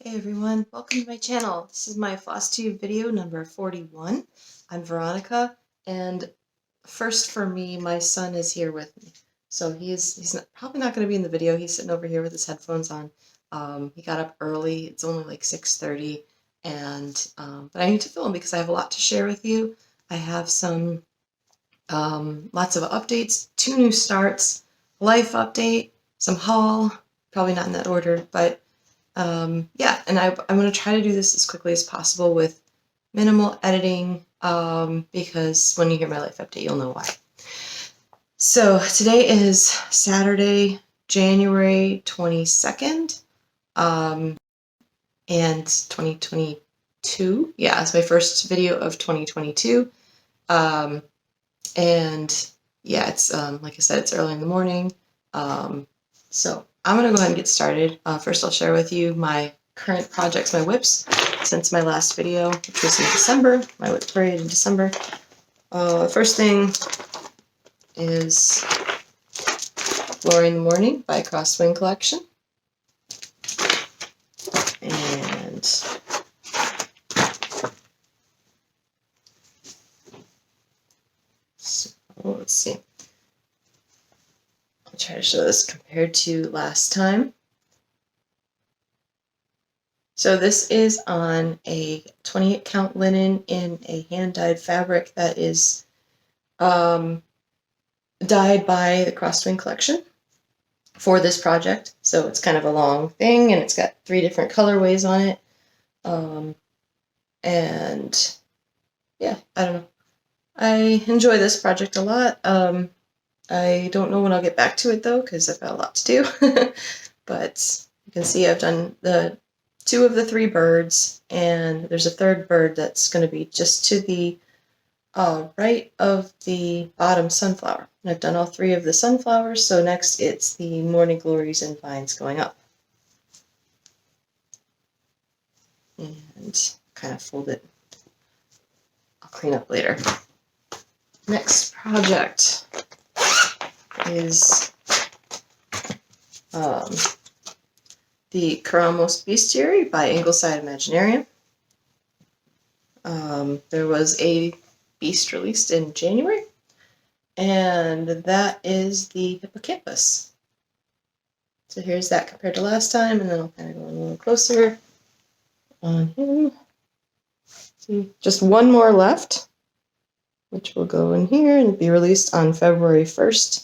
Hey everyone, welcome to my channel. This is my Flosstube video number 41. I'm Veronica, and first for me, my son is here with me. So probably not going to be in the video. He's sitting over here with his headphones on. He got up early. It's only like 6:30, and but I need to film because I have a lot to share with you. I have some lots of updates, 2 new starts, life update, some haul, probably not in that order, but yeah, and I'm going to try to do this as quickly as possible with minimal editing because when you hear my life update, you'll know why. So today is Saturday, January 22nd, and 2022. Yeah, it's my first video of 2022. And yeah, it's like I said, it's early in the morning. So I'm going to go ahead and get started. First, I'll share with you my current projects, my whips, since my last video, which was in December, my whip parade in December. First thing is Glory in the Morning by Crosswing Collection. And so, let's see. I'll try to show this compared to last time. So this is on a 28 count linen in a hand-dyed fabric that is dyed by the Crosswing Collection for this project. So it's kind of a long thing, and it's got 3 different colorways on it. And yeah, I don't know. I enjoy this project a lot. I don't know when I'll get back to it though, because I've got a lot to do. But you can see I've done the 2 of the 3 birds, and there's a 3rd bird that's going to be just to the right of the bottom sunflower. And I've done all 3 of the sunflowers, so next it's the morning glories and vines going up. And kind of fold it. I'll clean up later. Next project is the Karamos Bestiary by Ingleside Imaginarium. There was a beast released in January, and that is the hippocampus. So here's that compared to last time, and then I'll kind of go a little closer on him. See, just 1 more left, which will go in here and be released on February 1st.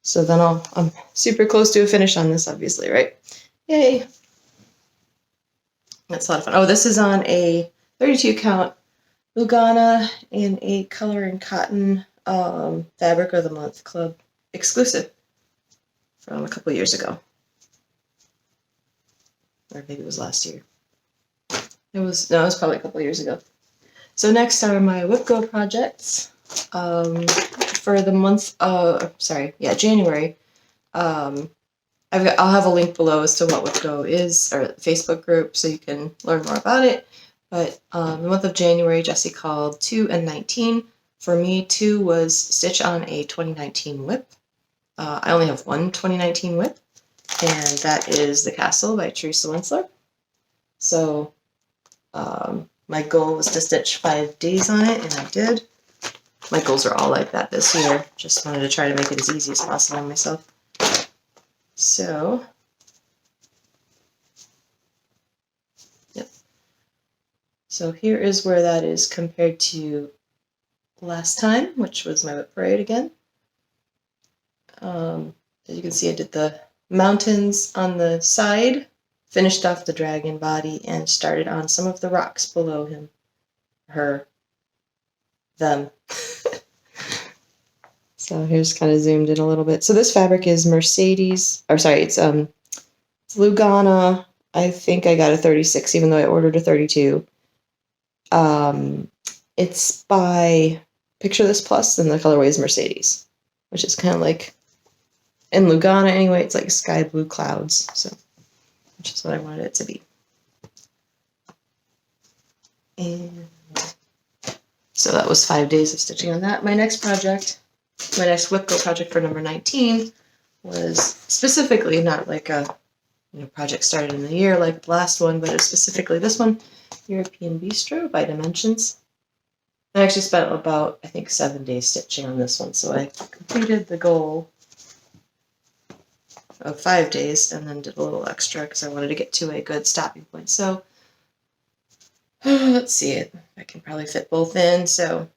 So then I'm super close to a finish on this, obviously, right? Yay! That's a lot of fun. Oh, this is on a 32 count Lugana in a Color and Cotton Fabric of the Month Club exclusive from a couple years ago. Or maybe it was last year. It was probably a couple years ago. So next are my WIPGO projects. For the month of, January. I'll have a link below as to what WIPGO is, or the Facebook group, so you can learn more about it. But the month of January, Jessie called 2 and 19. For me, 2 was stitch on a 2019 whip. I only have 1 2019 whip, and that is The Castle by Teresa Winsler. So my goal was to stitch 5 days on it, and I did. My goals are all like that this year. Just wanted to try to make it as easy as possible on myself. So, yep. So here is where that is compared to last time, which was my whip parade again. As you can see, I did the mountains on the side, finished off the dragon body, and started on some of the rocks below him. Them. So here's kind of zoomed in a little bit. So this fabric is Mercedes, or sorry, it's Lugana. I think I got a 36, even though I ordered a 32. It's by Picture This Plus, and the colorway is Mercedes, which is kind of like, in Lugana anyway, it's like sky blue clouds, so which is what I wanted it to be. And so that was 5 days of stitching on that. My next WIPGO project for number 19 was specifically not like a project started in the year like the last one, but it's specifically this one, European Bistro by Dimensions. I actually spent about, I think, 7 days stitching on this one, so I completed the goal of 5 days and then did a little extra because I wanted to get to a good stopping point. So let's see it. I can probably fit both in. So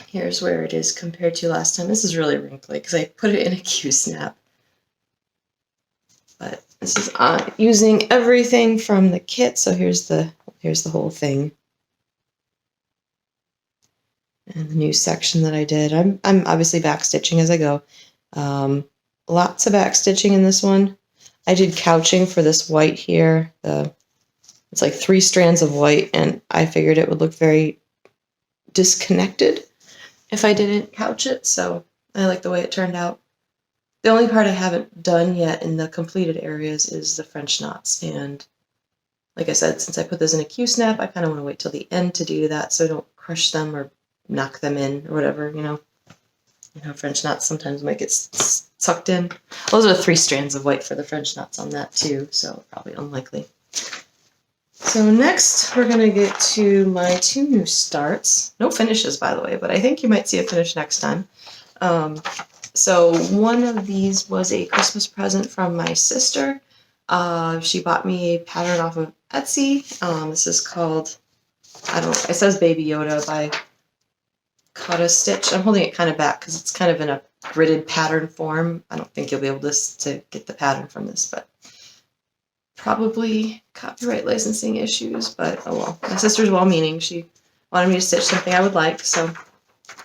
here's where it is compared to last time. This is really wrinkly because I put it in a Q-snap. But this is using everything from the kit. So here's the whole thing. And the new section that I did. I'm obviously back stitching as I go. Lots of back stitching in this one. I did couching for this white here. It's like 3 strands of white, and I figured it would look very disconnected if I didn't couch it, so I like the way it turned out. The only part I haven't done yet in the completed areas is the French knots, and like I said, since I put this in a Q-snap, I kind of want to wait till the end to do that so I don't crush them or knock them in or whatever, French knots sometimes might get sucked in. Those are 3 strands of white for the French knots on that too, so probably unlikely. So next we're going to get to my 2 new starts. No finishes, by the way, but I think you might see a finish next time. So one of these was a Christmas present from my sister. She bought me a pattern off of Etsy. This is called, I don't know, it says Baby Yoda by Cut a Stitch. I'm holding it kind of back because it's kind of in a gridded pattern form. I don't think you'll be able to get the pattern from this, but probably copyright licensing issues, but oh well. My sister's well-meaning. She wanted me to stitch something I would like, so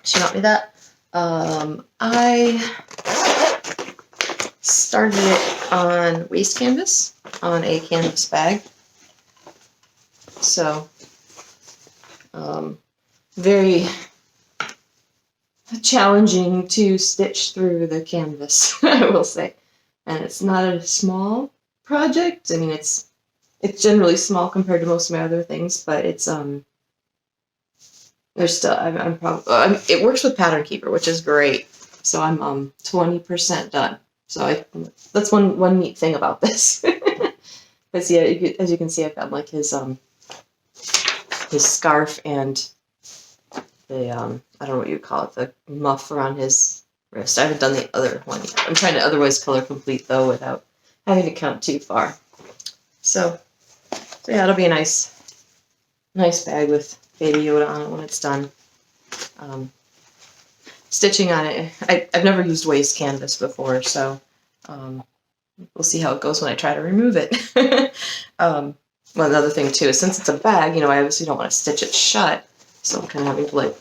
she got me that. I started it on waste canvas, on a canvas bag. So, very challenging to stitch through the canvas, I will say. And it's not a small project. I mean, it's generally small compared to most of my other things, but it's there's still it works with Pattern Keeper, which is great. So I'm 20% done. So that's one neat thing about this. Because yeah, as you can see, I've got like his scarf and the I don't know what you call it, the muff around his wrist. I haven't done the other one yet. I'm trying to otherwise color complete though without having to count too far. So yeah, it'll be a nice bag with Baby Yoda on it when it's done. Stitching on it, I've never used waste canvas before, so we'll see how it goes when I try to remove it. Well, another thing too is since it's a bag, I obviously don't want to stitch it shut, so I'm kind of having to like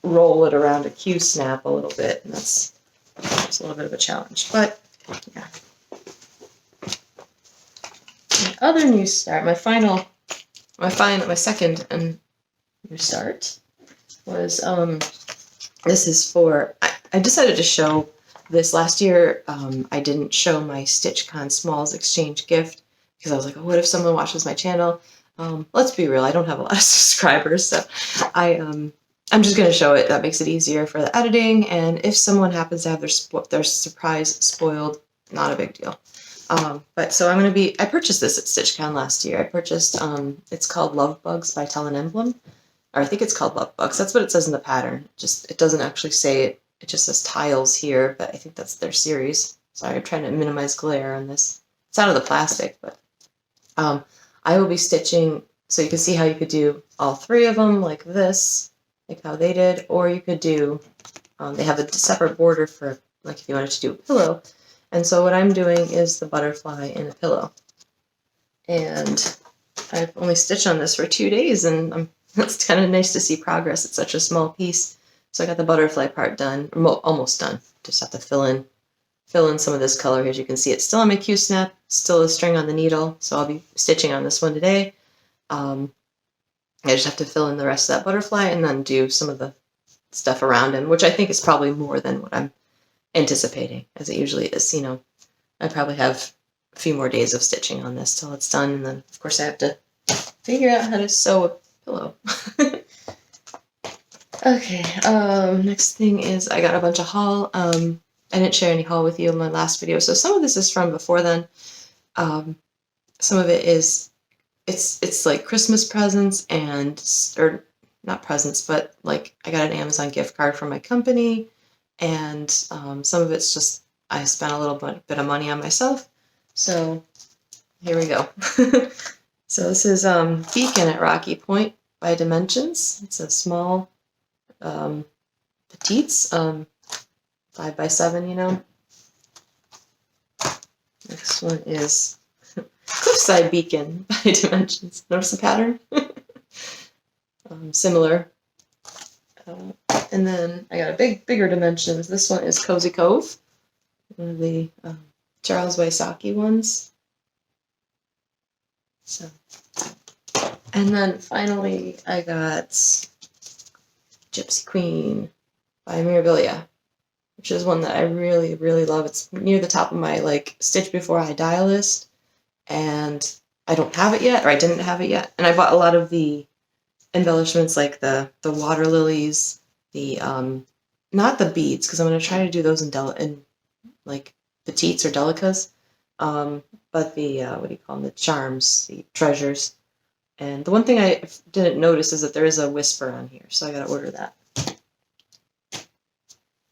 roll it around a Q-snap a little bit, and that's a little bit of a challenge. But yeah. My other new start, my second and new start was this is for I decided to show this last year. I didn't show my StitchCon Smalls exchange gift because I was like, oh, what if someone watches my channel? Let's be real, I don't have a lot of subscribers, so I'm just going to show it. That makes it easier for the editing, and if someone happens to have their surprise spoiled, not a big deal. But so I purchased this at StitchCon last year. I purchased, it's called Love Bugs by Tell an Emblem, or I think it's called Love Bugs. That's what it says in the pattern. It doesn't actually say it. It just says tiles here, but I think that's their series. Sorry, I'm trying to minimize glare on this. It's out of the plastic, but I will be stitching, so you can see how you could do all 3 of them like this, like how they did, or you could do, they have a separate border for, like if you wanted to do a pillow. And so what I'm doing is the butterfly in a pillow. And I've only stitched on this for 2 days, and it's kind of nice to see progress. It's such a small piece. So I got the butterfly part done, almost done. Just have to fill in some of this color here. As you can see, it's still on my Q-snap, still a string on the needle. So I'll be stitching on this one today. I just have to fill in the rest of that butterfly and then do some of the stuff around him, which I think is probably more than what I'm anticipating, as it usually is. I probably have a few more days of stitching on this till it's done, and then of course I have to figure out how to sew a pillow. Okay, next thing is I got a bunch of haul. I didn't share any haul with you in my last video, so some of this is from before then. some of it is, it's like Christmas presents or not presents, but like I got an Amazon gift card from my company, and some of it's just I spent a little bit of money on myself. So here we go. So this is Beacon at Rocky Point by Dimensions. It's a small petites, 5x7, you know. Next one is Cliffside Beacon by Dimensions. Notice the pattern? Similar. And then I got a bigger Dimensions. This one is Cozy Cove, one of the Charles Wysocki ones. So, and then finally I got Gypsy Queen by Mirabilia, which is one that I really, really love. It's near the top of my like Stitch Before I Die list, and I don't have it yet, or I didn't have it yet. And I bought a lot of the embellishments, like the water lilies, the not the beads, because I'm going to try to do those in like petites or delicas, but the what do you call them, the charms, the treasures. And the one thing I didn't notice is that there is a whisper on here, so I got to order that.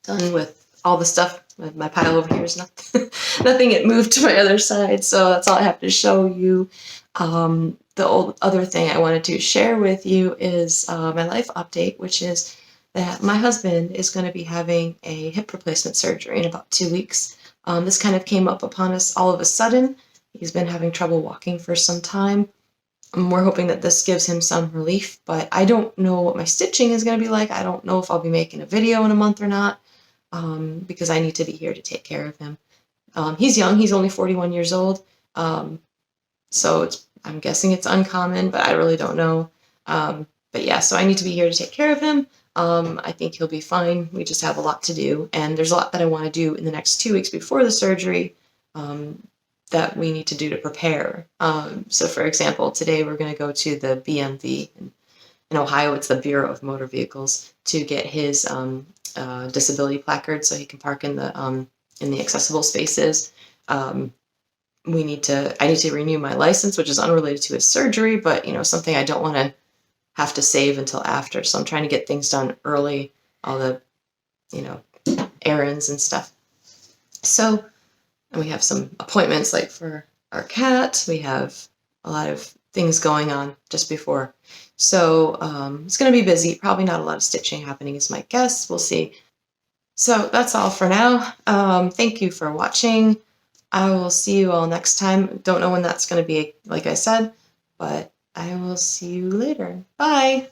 Done with all the stuff. My pile over here is nothing. It moved to my other side, so that's all I have to show you. The other thing I wanted to share with you is my life update, which is that my husband is going to be having a hip replacement surgery in about 2 weeks. This kind of came up upon us all of a sudden. He's been having trouble walking for some time. We're hoping that this gives him some relief, but I don't know what my stitching is going to be like. I don't know if I'll be making a video in a month or not, because I need to be here to take care of him. He's young. He's only 41 years old, so I'm guessing it's uncommon, but I really don't know. But yeah, so I need to be here to take care of him. I think he'll be fine. We just have a lot to do, and there's a lot that I want to do in the next 2 weeks before the surgery that we need to do to prepare. So for example, today we're going to go to the BMV. In Ohio, it's the Bureau of Motor Vehicles, to get his disability placard so he can park in the accessible spaces. I need to renew my license, which is unrelated to his surgery, but something I don't want to have to save until after. So I'm trying to get things done early, all the errands and stuff. So, and we have some appointments like for our cat. We have a lot of things going on just before. So it's going to be busy. Probably not a lot of stitching happening is my guess. We'll see. So that's all for now. Thank you for watching. I will see you all next time. Don't know when that's going to be, like I said, but I will see you later. Bye!